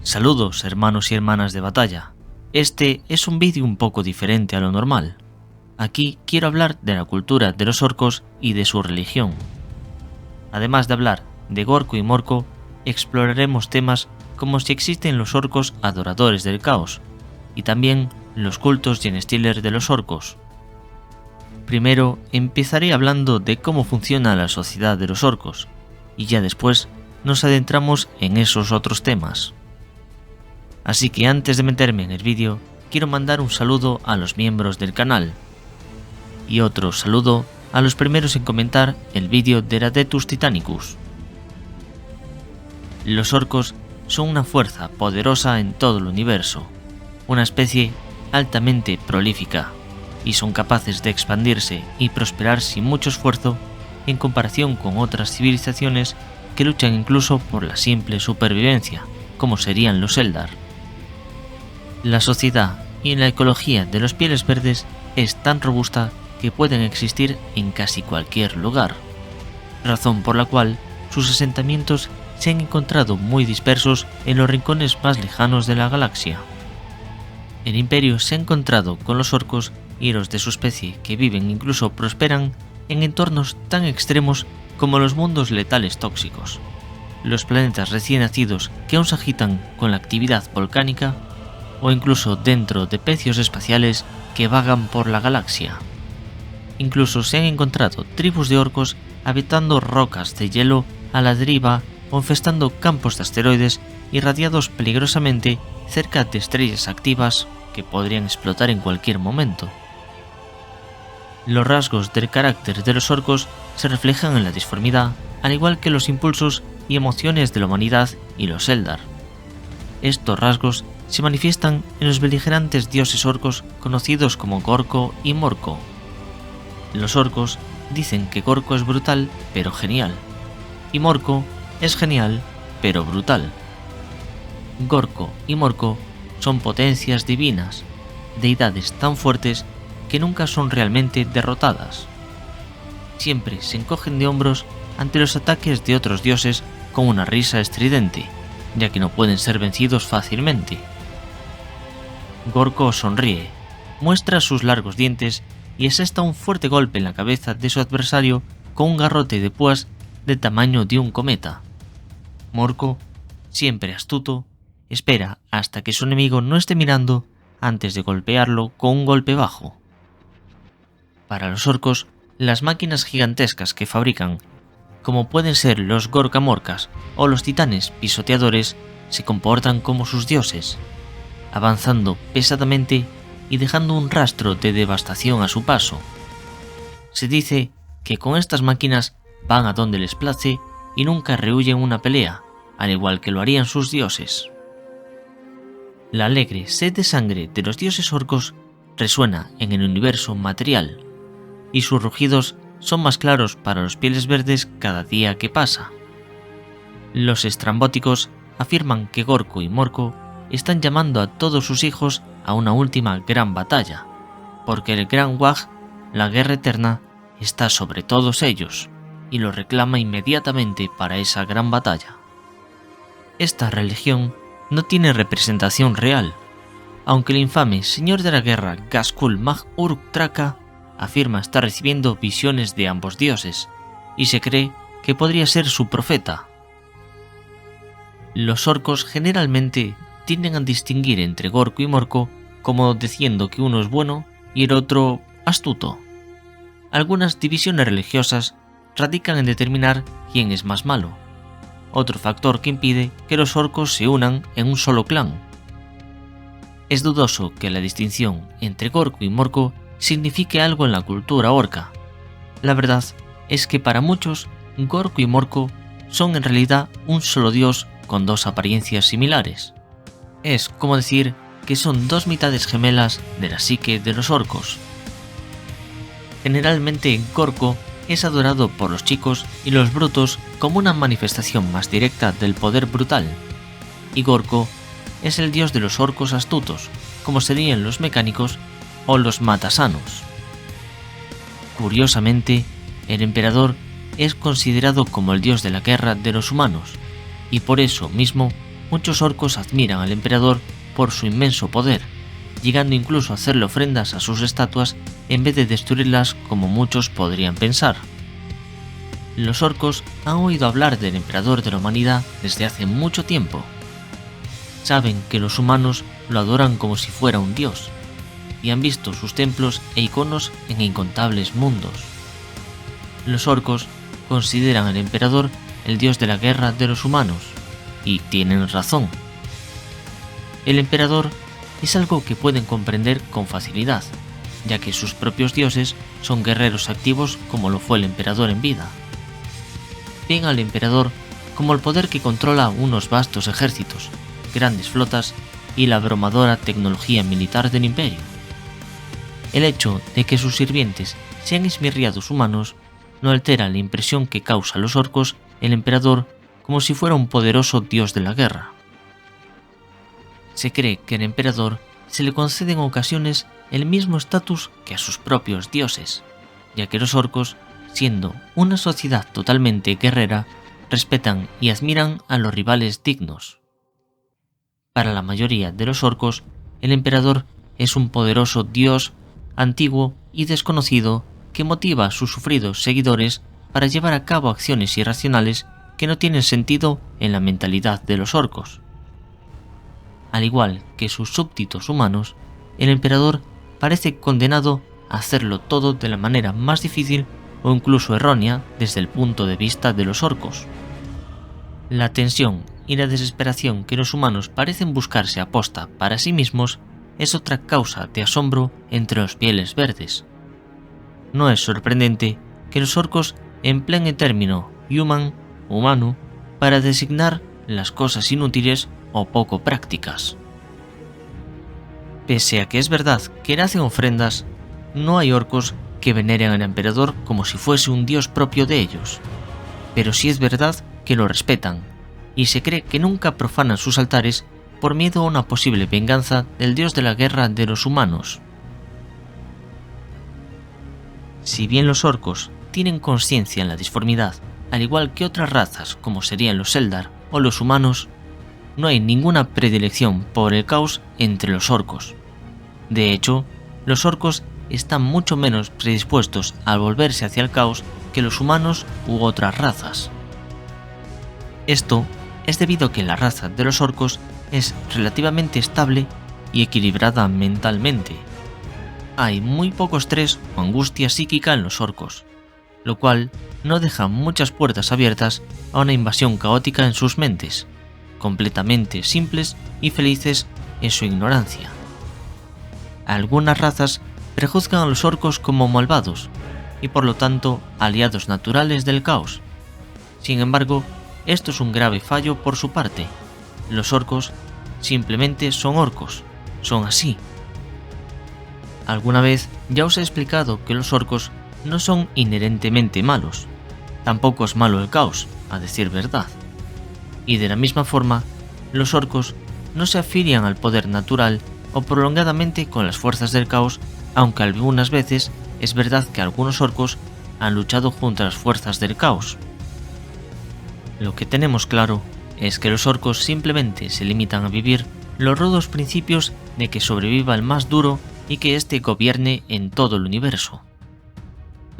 Saludos hermanos y hermanas de batalla. Este es un vídeo un poco diferente a lo normal. Aquí quiero hablar de la cultura de los orcos y de su religión. Además de hablar de Gorko y Morko, exploraremos temas como si existen los orcos adoradores del caos y también los cultos Genestealer de los orcos. Primero empezaré hablando de cómo funciona la sociedad de los orcos y ya después nos adentramos en esos otros temas. Así que antes de meterme en el vídeo, quiero mandar un saludo a los miembros del canal y otro saludo a los primeros en comentar el vídeo de Radetus Titanicus. Los orcos son una fuerza poderosa en todo el universo, una especie altamente prolífica, y son capaces de expandirse y prosperar sin mucho esfuerzo en comparación con otras civilizaciones que luchan incluso por la simple supervivencia, como serían los Eldar. La sociedad y la ecología de los pieles verdes es tan robusta que pueden existir en casi cualquier lugar, razón por la cual sus asentamientos se han encontrado muy dispersos en los rincones más lejanos de la galaxia. El Imperio se ha encontrado con los orcos y los de su especie que viven incluso prosperan en entornos tan extremos como los mundos letales tóxicos, los planetas recién nacidos que aún se agitan con la actividad volcánica o incluso dentro de pecios espaciales que vagan por la galaxia. Incluso se han encontrado tribus de orcos habitando rocas de hielo a la deriva o infestando campos de asteroides irradiados peligrosamente cerca de estrellas activas que podrían explotar en cualquier momento. Los rasgos del carácter de los orcos se reflejan en la disformidad, al igual que los impulsos y emociones de la humanidad y los Eldar. Estos rasgos se manifiestan en los beligerantes dioses orcos conocidos como Gorko y Morko. Los orcos dicen que Gorko es brutal pero genial, y Morko es genial pero brutal. Gorko y Morko son potencias divinas, deidades tan fuertes que nunca son realmente derrotadas. Siempre se encogen de hombros ante los ataques de otros dioses con una risa estridente, ya que no pueden ser vencidos fácilmente. Gorko sonríe, muestra sus largos dientes y asesta un fuerte golpe en la cabeza de su adversario con un garrote de púas del tamaño de un cometa. Morko, siempre astuto, espera hasta que su enemigo no esté mirando antes de golpearlo con un golpe bajo. Para los orcos, las máquinas gigantescas que fabrican, como pueden ser los Gorkamorkas o los titanes pisoteadores, se comportan como sus dioses, avanzando pesadamente y dejando un rastro de devastación a su paso. Se dice que con estas máquinas van a donde les place y nunca rehuyen una pelea, al igual que lo harían sus dioses. La alegre sed de sangre de los dioses orcos resuena en el universo material, y sus rugidos son más claros para los pieles verdes cada día que pasa. Los estrambóticos afirman que Gorko y Morko están llamando a todos sus hijos a una última gran batalla, porque el Gran Wag, la guerra eterna, está sobre todos ellos, y lo reclama inmediatamente para esa gran batalla. Esta religión no tiene representación real, aunque el infame señor de la guerra Ghazghkull Mag Uruk Traka afirma estar recibiendo visiones de ambos dioses, y se cree que podría ser su profeta. Los orcos generalmente tienden a distinguir entre Gorko y Morko como diciendo que uno es bueno y el otro astuto. Algunas divisiones religiosas radican en determinar quién es más malo, otro factor que impide que los orcos se unan en un solo clan. Es dudoso que la distinción entre Gorko y Morko signifique algo en la cultura orca. La verdad es que para muchos, Gorko y Morko son en realidad un solo dios con dos apariencias similares. Es como decir que son dos mitades gemelas de la psique de los orcos. Generalmente Gorko es adorado por los chicos y los brutos como una manifestación más directa del poder brutal, y Gorko es el dios de los orcos astutos, como serían los mecánicos o los matasanos. Curiosamente, el emperador es considerado como el dios de la guerra de los humanos, y por eso mismo muchos orcos admiran al emperador por su inmenso poder, llegando incluso a hacerle ofrendas a sus estatuas en vez de destruirlas como muchos podrían pensar. Los orcos han oído hablar del emperador de la humanidad desde hace mucho tiempo. Saben que los humanos lo adoran como si fuera un dios, y han visto sus templos e iconos en incontables mundos. Los orcos consideran al emperador el dios de la guerra de los humanos, y tienen razón. El emperador es algo que pueden comprender con facilidad, ya que sus propios dioses son guerreros activos como lo fue el emperador en vida. Ven al emperador como el poder que controla unos vastos ejércitos, grandes flotas y la abrumadora tecnología militar del imperio. El hecho de que sus sirvientes sean esmirriados humanos no altera la impresión que causa a los orcos el emperador como si fuera un poderoso dios de la guerra. Se cree que al emperador se le concede en ocasiones el mismo estatus que a sus propios dioses, ya que los orcos, siendo una sociedad totalmente guerrera, respetan y admiran a los rivales dignos. Para la mayoría de los orcos, el emperador es un poderoso dios antiguo y desconocido que motiva a sus sufridos seguidores para llevar a cabo acciones irracionales que no tienen sentido en la mentalidad de los orcos. Al igual que sus súbditos humanos, el emperador parece condenado a hacerlo todo de la manera más difícil o incluso errónea desde el punto de vista de los orcos. La tensión y la desesperación que los humanos parecen buscarse aposta para sí mismos es otra causa de asombro entre los pieles verdes. No es sorprendente que los orcos empleen el término human, humano, para designar las cosas inútiles o poco prácticas. Pese a que es verdad que le hacen ofrendas, no hay orcos que veneren al emperador como si fuese un dios propio de ellos, pero sí es verdad que lo respetan, y se cree que nunca profanan sus altares por miedo a una posible venganza del dios de la guerra de los humanos. Si bien los orcos tienen conciencia en la disformidad, al igual que otras razas como serían los Eldar o los humanos, no hay ninguna predilección por el caos entre los orcos. De hecho, los orcos están mucho menos predispuestos a volverse hacia el caos que los humanos u otras razas. Esto es debido a que la raza de los orcos es relativamente estable y equilibrada mentalmente. Hay muy poco estrés o angustia psíquica en los orcos, lo cual no deja muchas puertas abiertas a una invasión caótica en sus mentes, completamente simples y felices en su ignorancia. Algunas razas prejuzgan a los orcos como malvados y por lo tanto aliados naturales del caos. Sin embargo, esto es un grave fallo por su parte. Los orcos simplemente son orcos, son así. Alguna vez ya os he explicado que los orcos no son inherentemente malos. Tampoco es malo el caos, a decir verdad. Y de la misma forma, los orcos no se afilian al poder natural o prolongadamente con las fuerzas del caos, aunque algunas veces es verdad que algunos orcos han luchado junto a las fuerzas del caos. Lo que tenemos claro es que los orcos simplemente se limitan a vivir los rudos principios de que sobreviva el más duro y que éste gobierne en todo el universo.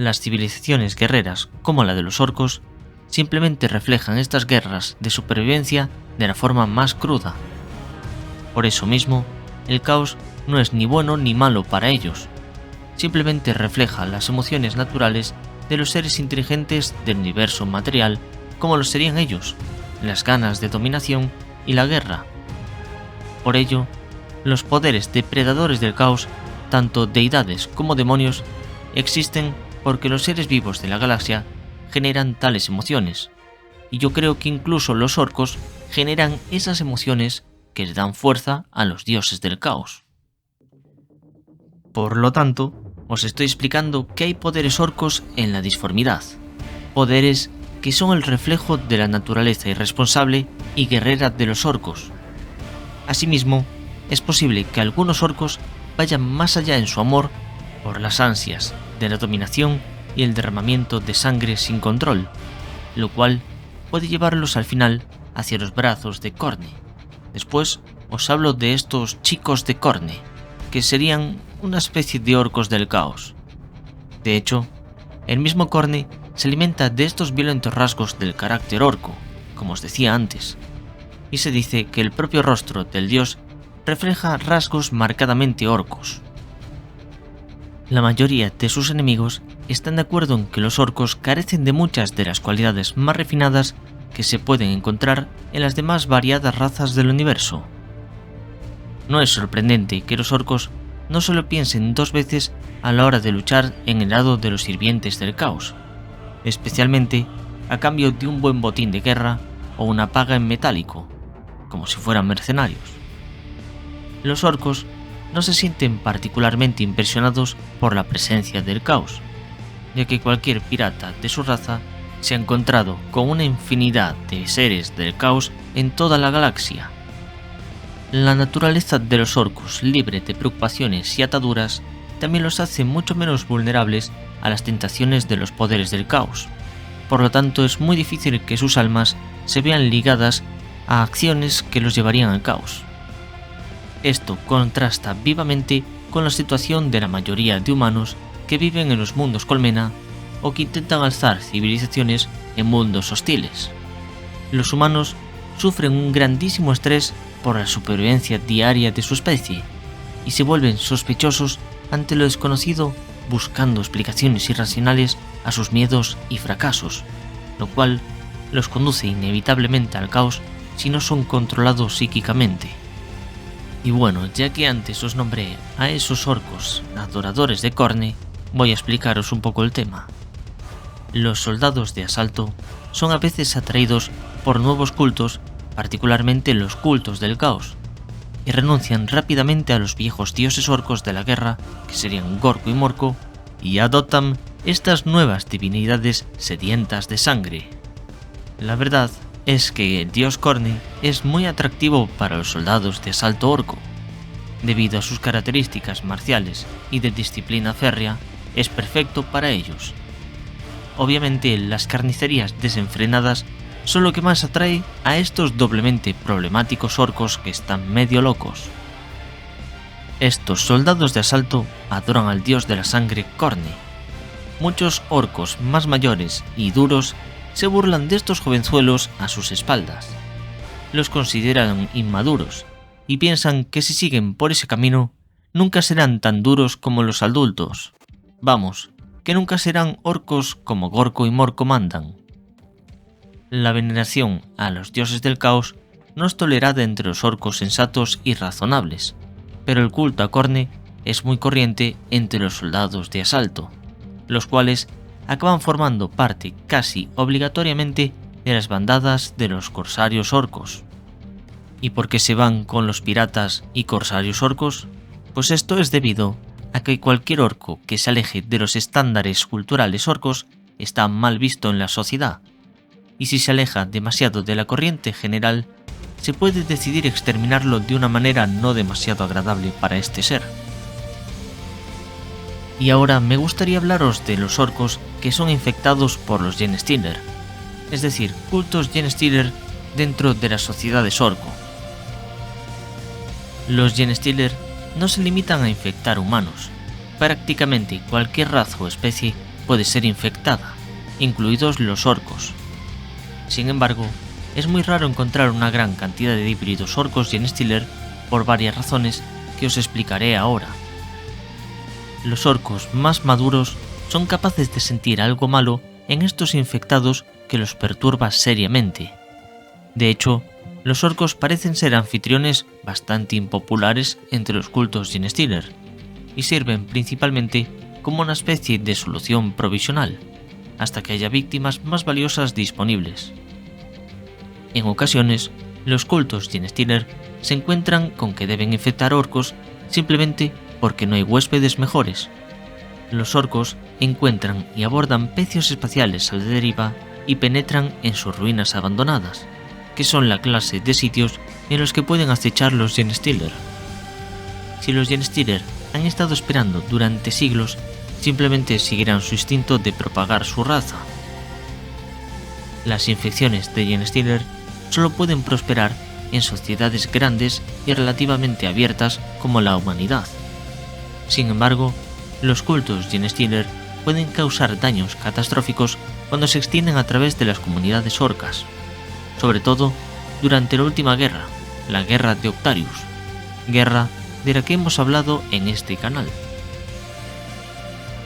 Las civilizaciones guerreras, como la de los orcos, simplemente reflejan estas guerras de supervivencia de la forma más cruda. Por eso mismo, el caos no es ni bueno ni malo para ellos, simplemente refleja las emociones naturales de los seres inteligentes del universo material, como lo serían ellos, las ganas de dominación y la guerra. Por ello, los poderes depredadores del caos, tanto deidades como demonios, existen porque los seres vivos de la galaxia generan tales emociones, y yo creo que incluso los orcos generan esas emociones que le dan fuerza a los dioses del caos. Por lo tanto, os estoy explicando que hay poderes orcos en la disformidad, poderes que son el reflejo de la naturaleza irresponsable y guerrera de los orcos. Asimismo, es posible que algunos orcos vayan más allá en su amor por las ansias de la dominación y el derramamiento de sangre sin control, lo cual puede llevarlos al final hacia los brazos de Khorne, Después os hablo de estos chicos de Corne, que serían una especie de orcos del caos. De hecho, el mismo Corne se alimenta de estos violentos rasgos del carácter orco, como os decía antes, y se dice que el propio rostro del dios refleja rasgos marcadamente orcos. La mayoría de sus enemigos están de acuerdo en que los orcos carecen de muchas de las cualidades más refinadas que se pueden encontrar en las demás variadas razas del universo. No es sorprendente que los orcos no solo piensen dos veces a la hora de luchar en el lado de los sirvientes del caos, especialmente a cambio de un buen botín de guerra o una paga en metálico, como si fueran mercenarios. Los orcos no se sienten particularmente impresionados por la presencia del caos, ya que cualquier pirata de su raza se ha encontrado con una infinidad de seres del caos en toda la galaxia. La naturaleza de los orcos, libre de preocupaciones y ataduras, también los hace mucho menos vulnerables a las tentaciones de los poderes del caos. Por lo tanto, es muy difícil que sus almas se vean ligadas a acciones que los llevarían al caos. Esto contrasta vivamente con la situación de la mayoría de humanos que viven en los mundos colmena o que intentan alzar civilizaciones en mundos hostiles. Los humanos sufren un grandísimo estrés por la supervivencia diaria de su especie y se vuelven sospechosos ante lo desconocido, buscando explicaciones irracionales a sus miedos y fracasos, lo cual los conduce inevitablemente al caos si no son controlados psíquicamente. Y bueno, ya que antes os nombré a esos orcos adoradores de Corne, voy a explicaros un poco el tema. Los soldados de asalto son a veces atraídos por nuevos cultos, particularmente los cultos del caos, y renuncian rápidamente a los viejos dioses orcos de la guerra, que serían Gorko y Morko, y adoptan estas nuevas divinidades sedientas de sangre. La verdad es que el dios Corne es muy atractivo para los soldados de asalto orco. Debido a sus características marciales y de disciplina férrea, es perfecto para ellos. Obviamente, las carnicerías desenfrenadas son lo que más atrae a estos doblemente problemáticos orcos que están medio locos. Estos soldados de asalto adoran al dios de la sangre Corne. Muchos orcos más mayores y duros se burlan de estos jovenzuelos a sus espaldas. Los consideran inmaduros y piensan que si siguen por ese camino nunca serán tan duros como los adultos. Vamos, que nunca serán orcos como Gorko y Morko mandan. La veneración a los dioses del caos no es tolerada entre los orcos sensatos y razonables, pero el culto a Corne es muy corriente entre los soldados de asalto, los cuales acaban formando parte casi obligatoriamente de las bandadas de los corsarios orcos. ¿Y por qué se van con los piratas y corsarios orcos? Pues esto es debido a que cualquier orco que se aleje de los estándares culturales orcos está mal visto en la sociedad, y si se aleja demasiado de la corriente general, se puede decidir exterminarlo de una manera no demasiado agradable para este ser. Y ahora me gustaría hablaros de los orcos que son infectados por los Genestealer, es decir, cultos Genestealer dentro de las sociedades orco. Los Genestealer no se limitan a infectar humanos, prácticamente cualquier raza o especie puede ser infectada, incluidos los orcos. Sin embargo, es muy raro encontrar una gran cantidad de híbridos orcos Genestealer por varias razones que os explicaré ahora. Los orcos más maduros son capaces de sentir algo malo en estos infectados que los perturba seriamente. De hecho, los orcos parecen ser anfitriones bastante impopulares entre los cultos Genestealer y sirven principalmente como una especie de solución provisional, hasta que haya víctimas más valiosas disponibles. En ocasiones, los cultos Genestealer se encuentran con que deben infectar orcos simplemente porque no hay huéspedes mejores. Los orcos encuentran y abordan pecios espaciales a la deriva y penetran en sus ruinas abandonadas, que son la clase de sitios en los que pueden acechar los Genestealer. Si los Genestealer han estado esperando durante siglos, simplemente seguirán su instinto de propagar su raza. Las infecciones de Genestealer solo pueden prosperar en sociedades grandes y relativamente abiertas como la humanidad. Sin embargo, los cultos Genestealer pueden causar daños catastróficos cuando se extienden a través de las comunidades orcas, sobre todo durante la última guerra, la Guerra de Octarius, guerra de la que hemos hablado en este canal.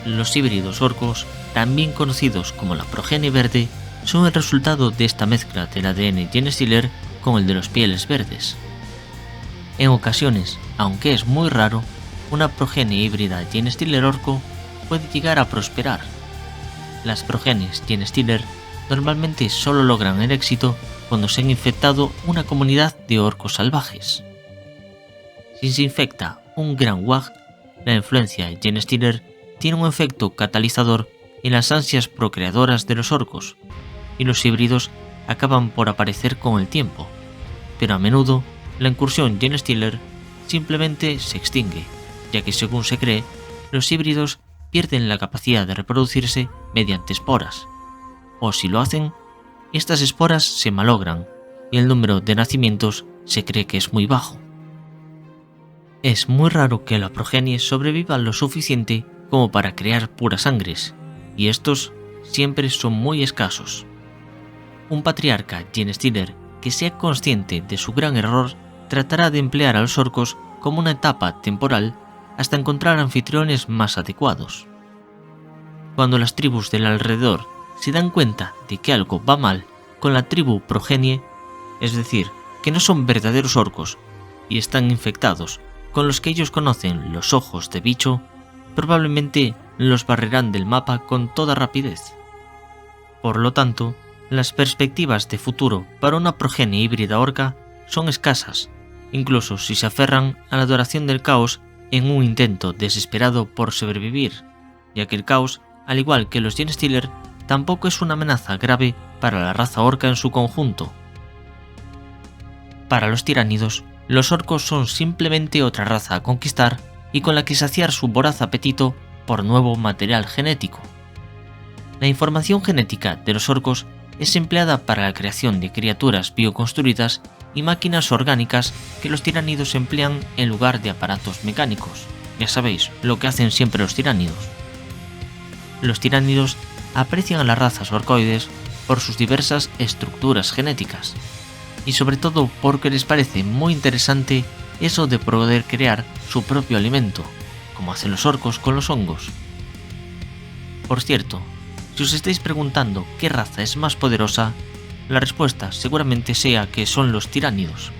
Los híbridos orcos, también conocidos como la progenie verde, son el resultado de esta mezcla del ADN Genestealer con el de los pieles verdes. En ocasiones, aunque es muy raro, una progenie híbrida Genestealer orco puede llegar a prosperar. Las progenies Genestealer normalmente solo logran el éxito cuando se han infectado una comunidad de orcos salvajes. Si se infecta un gran wag, la influencia Genestealer tiene un efecto catalizador en las ansias procreadoras de los orcos, y los híbridos acaban por aparecer con el tiempo, pero a menudo la incursión Genestealer simplemente se extingue, ya que según se cree, los híbridos pierden la capacidad de reproducirse mediante esporas, o si lo hacen, estas esporas se malogran y el número de nacimientos se cree que es muy bajo. Es muy raro que la progenie sobreviva lo suficiente como para crear puras sangres, y estos siempre son muy escasos. Un patriarca Genestealer que sea consciente de su gran error tratará de emplear a los orcos como una etapa temporal hasta encontrar anfitriones más adecuados. Cuando las tribus del alrededor se dan cuenta de que algo va mal con la tribu progenie, es decir, que no son verdaderos orcos y están infectados con los que ellos conocen los ojos de bicho, probablemente los barrerán del mapa con toda rapidez. Por lo tanto, las perspectivas de futuro para una progenie híbrida orca son escasas, incluso si se aferran a la adoración del caos en un intento desesperado por sobrevivir, ya que el caos, al igual que los Genestealer, tampoco es una amenaza grave para la raza orca en su conjunto. Para los tiránidos, los orcos son simplemente otra raza a conquistar y con la que saciar su voraz apetito por nuevo material genético. La información genética de los orcos es empleada para la creación de criaturas bioconstruidas y máquinas orgánicas que los tiránidos emplean en lugar de aparatos mecánicos. Ya sabéis, lo que hacen siempre los tiránidos. Los tiránidos aprecian a las razas orcoides por sus diversas estructuras genéticas, y sobre todo porque les parece muy interesante eso de poder crear su propio alimento, como hacen los orcos con los hongos. Por cierto, si os estáis preguntando qué raza es más poderosa, la respuesta seguramente sea que son los tiránidos,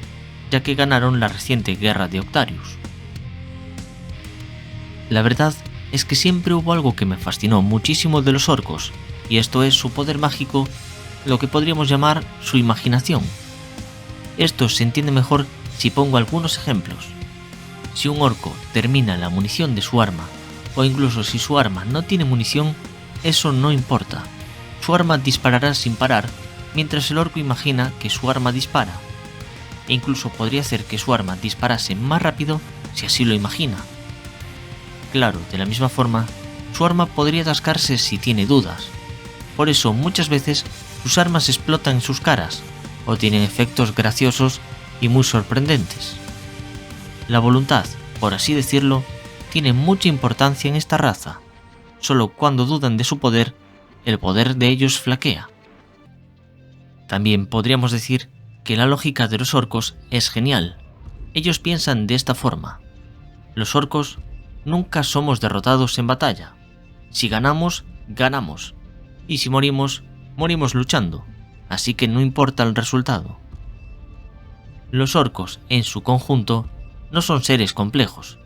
ya que ganaron la reciente Guerra de Octarius. La verdad es que siempre hubo algo que me fascinó muchísimo de los orcos, y esto es su poder mágico, lo que podríamos llamar su imaginación. Esto se entiende mejor si pongo algunos ejemplos. Si un orco termina la munición de su arma, o incluso si su arma no tiene munición, eso no importa. Su arma disparará sin parar, mientras el orco imagina que su arma dispara. E incluso podría hacer que su arma disparase más rápido si así lo imagina. Claro, de la misma forma, su arma podría atascarse si tiene dudas. Por eso muchas veces sus armas explotan en sus caras, o tienen efectos graciosos y muy sorprendentes. La voluntad, por así decirlo, tiene mucha importancia en esta raza. Solo cuando dudan de su poder, el poder de ellos flaquea. También podríamos decir que la lógica de los orcos es genial. Ellos piensan de esta forma: los orcos nunca somos derrotados en batalla. Si ganamos, ganamos. Y si morimos, morimos luchando. Así que no importa el resultado. Los orcos, en su conjunto, no son seres complejos,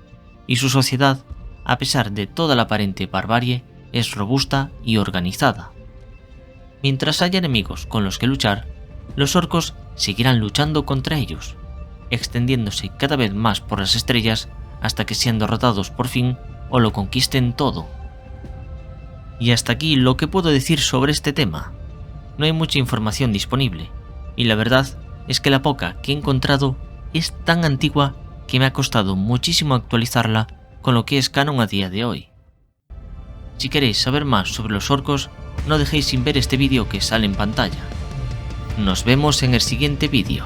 y su sociedad, a pesar de toda la aparente barbarie, es robusta y organizada. Mientras haya enemigos con los que luchar, los orcos seguirán luchando contra ellos, extendiéndose cada vez más por las estrellas hasta que sean derrotados por fin o lo conquisten todo. Y hasta aquí lo que puedo decir sobre este tema. No hay mucha información disponible, y la verdad es que la poca que he encontrado es tan antigua que me ha costado muchísimo actualizarla con lo que es canon a día de hoy. Si queréis saber más sobre los orcos, no dejéis sin ver este vídeo que sale en pantalla. Nos vemos en el siguiente vídeo.